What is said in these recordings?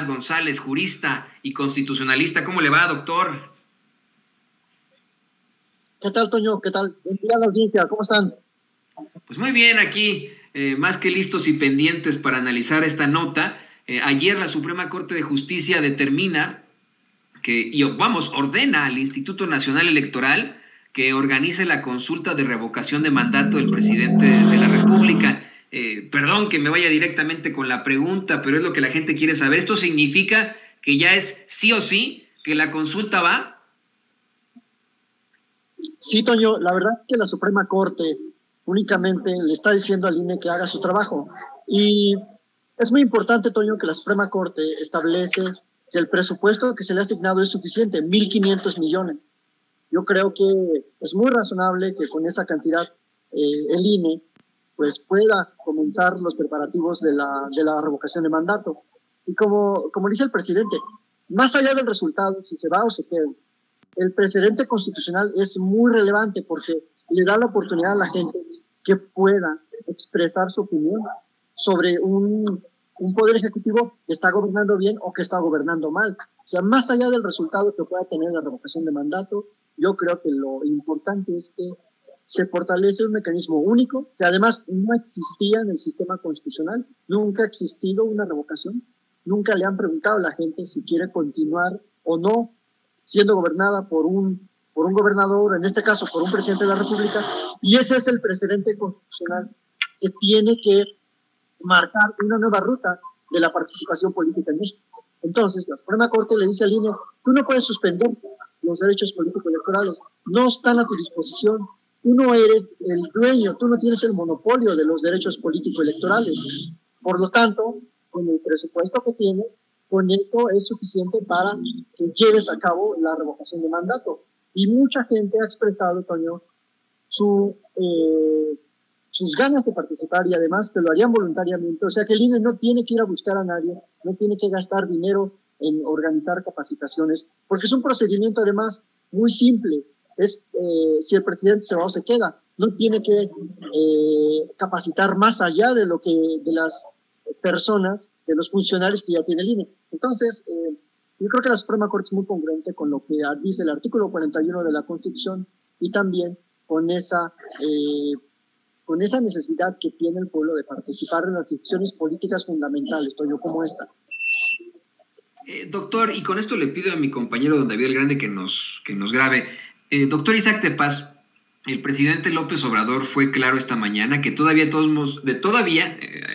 González, jurista y constitucionalista. ¿Cómo le va, doctor? ¿Qué tal, Toño? ¿Qué tal? Buen día a la audiencia, ¿cómo están? Pues muy bien, aquí más que listos y pendientes para analizar esta nota. Ayer la Suprema Corte de Justicia determina ordena al Instituto Nacional Electoral que organice la consulta de revocación de mandato del presidente de la República. Perdón que me vaya directamente con la pregunta, pero es lo que la gente quiere saber. ¿Esto significa que ya es sí o sí que la consulta va? Sí, Toño, la verdad es que la Suprema Corte únicamente le está diciendo al INE que haga su trabajo. Y es muy importante, Toño, que la Suprema Corte establece que el presupuesto que se le ha asignado es suficiente, 1.500 millones. Yo creo que es muy razonable que con esa cantidad el INE pues pueda comenzar los preparativos de la revocación de mandato. Y como dice el presidente, más allá del resultado, si se va o se queda, el precedente constitucional es muy relevante porque le da la oportunidad a la gente que pueda expresar su opinión sobre un poder ejecutivo que está gobernando bien o que está gobernando mal. O sea, más allá del resultado que pueda tener la revocación de mandato, yo creo que lo importante es que se fortalece un mecanismo único que además no existía en el sistema constitucional, nunca ha existido una revocación, nunca le han preguntado a la gente si quiere continuar o no siendo gobernada por un gobernador, en este caso por un presidente de la República, y ese es el precedente constitucional que tiene que marcar una nueva ruta de la participación política en México. Entonces, la Suprema Corte le dice al INE, tú no puedes suspender los derechos políticos electorales, no están a tu disposición, tú no eres el dueño, tú no tienes el monopolio de los derechos políticos electorales. Por lo tanto, con el presupuesto que tienes, con esto es suficiente para que lleves a cabo la revocación de mandato. Y mucha gente ha expresado, Toño, sus ganas de participar y además que lo harían voluntariamente. O sea que el INE no tiene que ir a buscar a nadie, no tiene que gastar dinero en organizar capacitaciones, porque es un procedimiento además muy simple. Es si el presidente se va o se queda, no tiene que capacitar más allá de lo que de las personas, de los funcionarios que ya tiene el INE. Entonces, yo creo que la Suprema Corte es muy congruente con lo que dice el artículo 41 de la Constitución y también con esa necesidad que tiene el pueblo de participar en las decisiones políticas fundamentales, Toño, como esta. Doctor, y con esto le pido a mi compañero don David el Grande que nos grabe. Doctor Isaac Tepaz, el presidente López Obrador fue claro esta mañana que todavía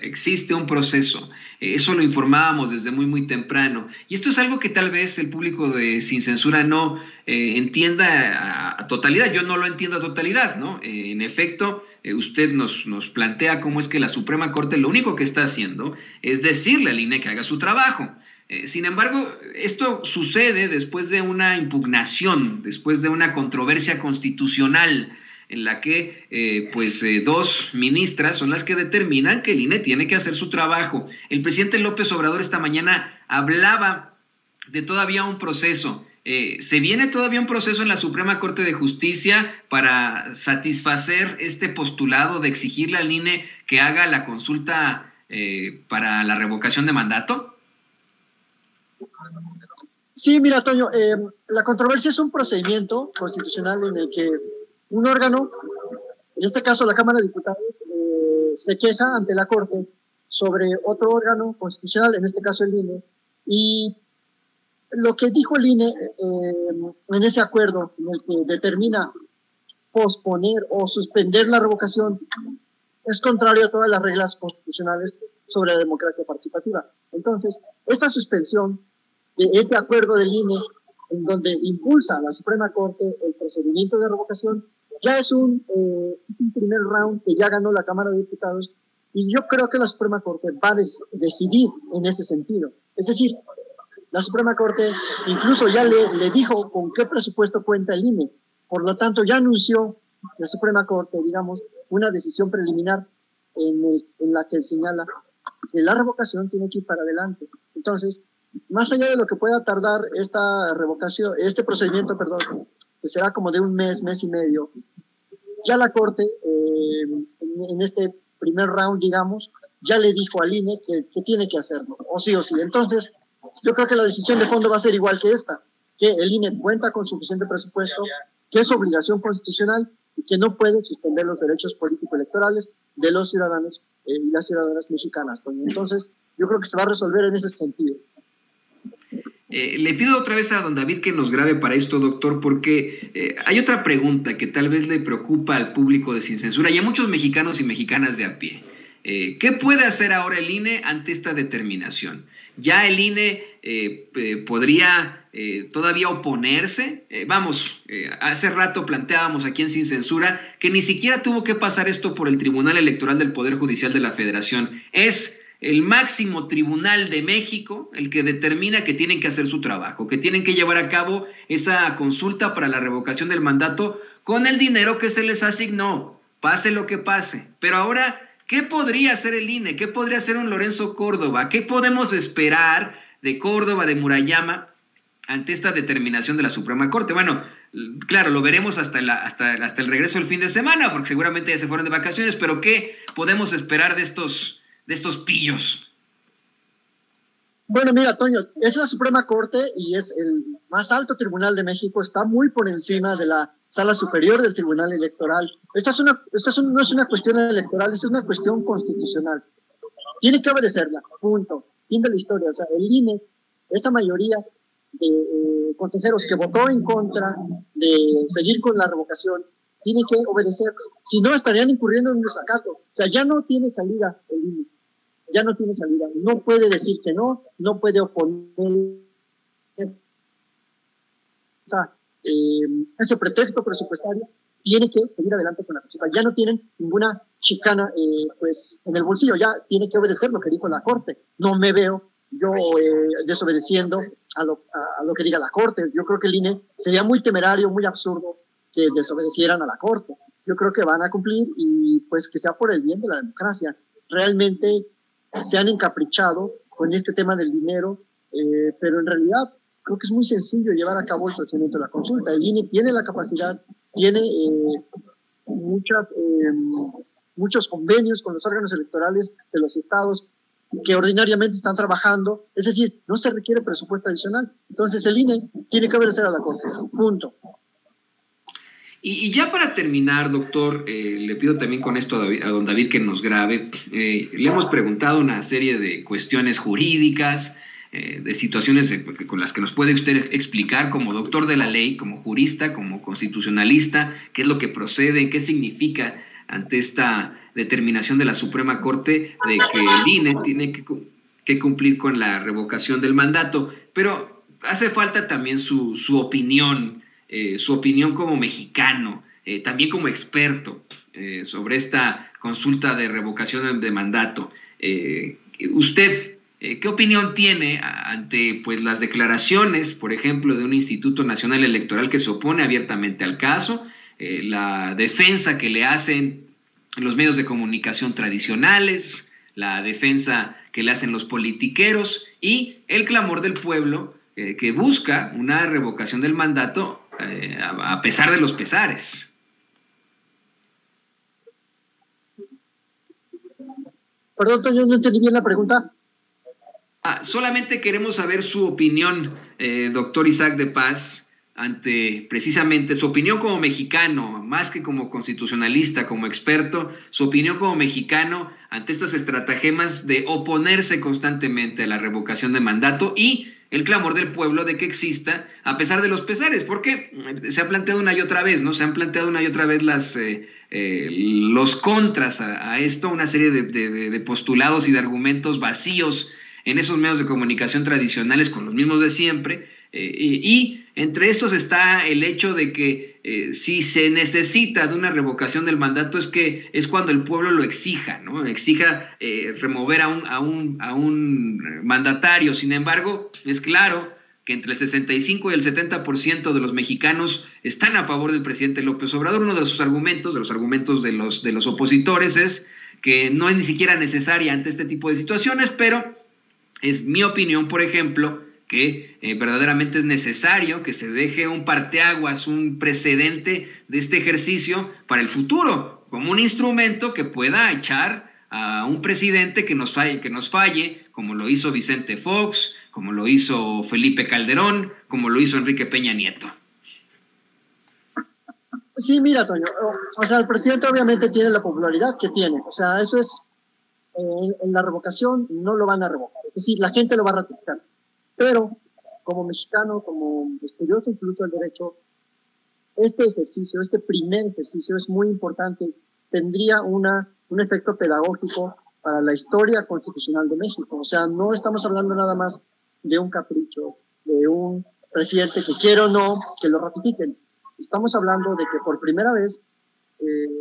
existe un proceso. Eso lo informábamos desde muy temprano. Y esto es algo que tal vez el público de Sin Censura no entienda a totalidad. Yo no lo entiendo a totalidad, ¿no? En efecto, usted nos plantea cómo es que la Suprema Corte lo único que está haciendo es decirle al INE que haga su trabajo. Sin embargo, esto sucede después de una impugnación, después de una controversia constitucional en la que dos ministras son las que determinan que el INE tiene que hacer su trabajo. El presidente López Obrador esta mañana hablaba de todavía un proceso. ¿Se viene todavía un proceso en la Suprema Corte de Justicia para satisfacer este postulado de exigirle al INE que haga la consulta para la revocación de mandato? Sí, mira, Toño, la controversia es un procedimiento constitucional en el que un órgano, en este caso la Cámara de Diputados, se queja ante la Corte sobre otro órgano constitucional, en este caso el INE, y lo que dijo el INE en ese acuerdo en el que determina posponer o suspender la revocación es contrario a todas las reglas constitucionales sobre la democracia participativa. Entonces, esta suspensión de este acuerdo del INE, en donde impulsa a la Suprema Corte el procedimiento de revocación, ya es un primer round que ya ganó la Cámara de Diputados, y yo creo que la Suprema Corte va a decidir en ese sentido. Es decir, la Suprema Corte incluso ya le dijo con qué presupuesto cuenta el INE, por lo tanto ya anunció la Suprema Corte, digamos, una decisión preliminar en la que señala que la revocación tiene que ir para adelante. Entonces, más allá de lo que pueda tardar esta revocación, este procedimiento, perdón, que será como de un mes y medio, ya la Corte, en este primer round, digamos, ya le dijo al INE que tiene que hacerlo, o sí o sí. Entonces, Yo creo que la decisión de fondo va a ser igual que esta, que el INE cuenta con suficiente presupuesto, que es obligación constitucional y que no puede suspender los derechos político-electorales de los ciudadanos y las ciudadanas mexicanas. Entonces, yo creo que se va a resolver en ese sentido. Le pido otra vez a don David que nos grabe para esto, doctor, porque hay otra pregunta que tal vez le preocupa al público de Sin Censura y a muchos mexicanos y mexicanas de a pie. ¿Qué puede hacer ahora el INE ante esta determinación? ¿Ya el INE podría todavía oponerse? Hace rato planteábamos aquí en Sin Censura que ni siquiera tuvo que pasar esto por el Tribunal Electoral del Poder Judicial de la Federación. Es el máximo tribunal de México el que determina que tienen que hacer su trabajo, que tienen que llevar a cabo esa consulta para la revocación del mandato con el dinero que se les asignó, pase lo que pase. Pero ahora, ¿qué podría hacer el INE? ¿Qué podría hacer un Lorenzo Córdoba? ¿Qué podemos esperar de Córdoba, de Murayama, ante esta determinación de la Suprema Corte? Bueno, claro, lo veremos hasta el regreso del fin de semana, porque seguramente ya se fueron de vacaciones, pero ¿qué podemos esperar de estos pillos? Bueno, mira, Toño, es la Suprema Corte y es el más alto tribunal de México, está muy por encima de la Sala Superior del Tribunal Electoral. No es una cuestión electoral, es una cuestión constitucional. Tiene que obedecerla, punto. Fin de la historia. O sea, el INE, esa mayoría de consejeros que votó en contra de seguir con la revocación, tiene que obedecer. Si no, estarían incurriendo en un desacato. O sea, ya no tiene salida el INE. Ya no tiene salida. No puede decir que no puede oponer ese pretexto presupuestario, tiene que seguir adelante con la consulta. Ya no tienen ninguna chicana en el bolsillo, ya tiene que obedecer lo que dijo la Corte. No me veo yo desobedeciendo a lo que diga la Corte. Yo creo que el INE sería muy temerario, muy absurdo que desobedecieran a la Corte. Yo creo que van a cumplir y pues que sea por el bien de la democracia. Realmente se han encaprichado con este tema del dinero, pero en realidad creo que es muy sencillo llevar a cabo el procedimiento de la consulta. El INE tiene la capacidad, tiene muchos convenios con los órganos electorales de los estados que ordinariamente están trabajando, es decir, no se requiere presupuesto adicional. Entonces el INE tiene que obedecer a la Corte, punto. Y ya para terminar, doctor, le pido también con esto a don David que nos grabe. Le hemos preguntado una serie de cuestiones jurídicas, de situaciones con las que nos puede usted explicar como doctor de la ley, como jurista, como constitucionalista, qué es lo que procede, qué significa ante esta determinación de la Suprema Corte de que el INE tiene que cumplir con la revocación del mandato. Pero hace falta también su opinión como mexicano, también como experto sobre esta consulta de revocación de mandato. Usted, ¿qué opinión tiene ante pues las declaraciones, por ejemplo, de un Instituto Nacional Electoral que se opone abiertamente al caso, la defensa que le hacen los medios de comunicación tradicionales, la defensa que le hacen los politiqueros y el clamor del pueblo que busca una revocación del mandato a pesar de los pesares? Perdón, yo no entendí bien la pregunta. Solamente queremos saber su opinión, doctor Isaac de Paz, ante precisamente su opinión como mexicano, más que como constitucionalista, como experto, su opinión como mexicano ante estas estratagemas de oponerse constantemente a la revocación de mandato y el clamor del pueblo de que exista a pesar de los pesares, porque se ha planteado una y otra vez, ¿no? Se han planteado una y otra vez los contras a esto, una serie de postulados y de argumentos vacíos en esos medios de comunicación tradicionales con los mismos de siempre, y entre estos está el hecho de que si se necesita de una revocación del mandato es cuando el pueblo lo exija, ¿no? Exija remover a un mandatario. Sin embargo, es claro que entre el 65 y el 70% de los mexicanos están a favor del presidente López Obrador. Uno de sus argumentos, de los opositores, es que no es ni siquiera necesaria ante este tipo de situaciones, pero es mi opinión, por ejemplo, que verdaderamente es necesario que se deje un parteaguas, un precedente de este ejercicio para el futuro, como un instrumento que pueda echar a un presidente que nos falle, como lo hizo Vicente Fox, como lo hizo Felipe Calderón, como lo hizo Enrique Peña Nieto. Sí, mira, Toño, o sea, el presidente obviamente tiene la popularidad que tiene, o sea, eso es, en la revocación no lo van a revocar, es decir, la gente lo va a ratificar, pero como mexicano, como estudioso incluso del derecho, este ejercicio, este primer ejercicio es muy importante, tendría un efecto pedagógico para la historia constitucional de México, o sea, no estamos hablando nada más de un capricho, de un presidente que quiere o no que lo ratifiquen. Estamos hablando de que por primera vez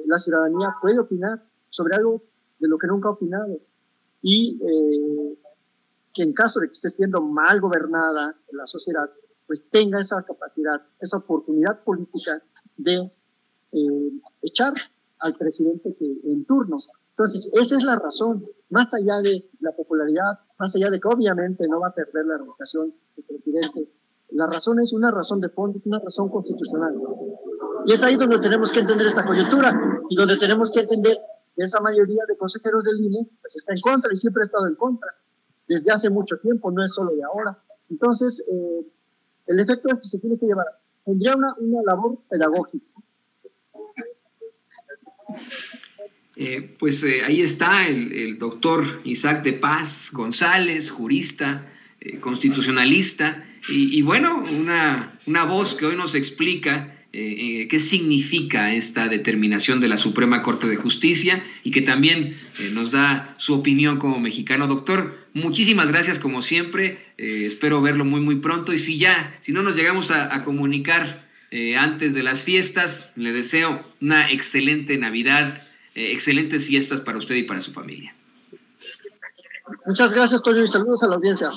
la ciudadanía puede opinar sobre algo de lo que nunca ha opinado y que en caso de que esté siendo mal gobernada la sociedad, pues tenga esa capacidad, esa oportunidad política de echar al presidente en turno. Entonces, esa es la razón, más allá de la popularidad, más allá de que obviamente no va a perder la revocación del presidente. La razón es una razón de fondo, una razón constitucional. Y es ahí donde tenemos que entender esta coyuntura y donde tenemos que entender que esa mayoría de consejeros del INE pues está en contra y siempre ha estado en contra. Desde hace mucho tiempo, no es solo de ahora. Entonces, el efecto que se tiene que llevar tendría una labor pedagógica. Ahí está el doctor Isaac de Paz González, jurista, constitucionalista, y bueno, una voz que hoy nos explica qué significa esta determinación de la Suprema Corte de Justicia y que también nos da su opinión como mexicano. Doctor, muchísimas gracias como siempre, espero verlo muy muy pronto, y si no nos llegamos a comunicar antes de las fiestas, le deseo una excelente Navidad, excelentes fiestas para usted y para su familia. Muchas gracias, Toño, y saludos a la audiencia.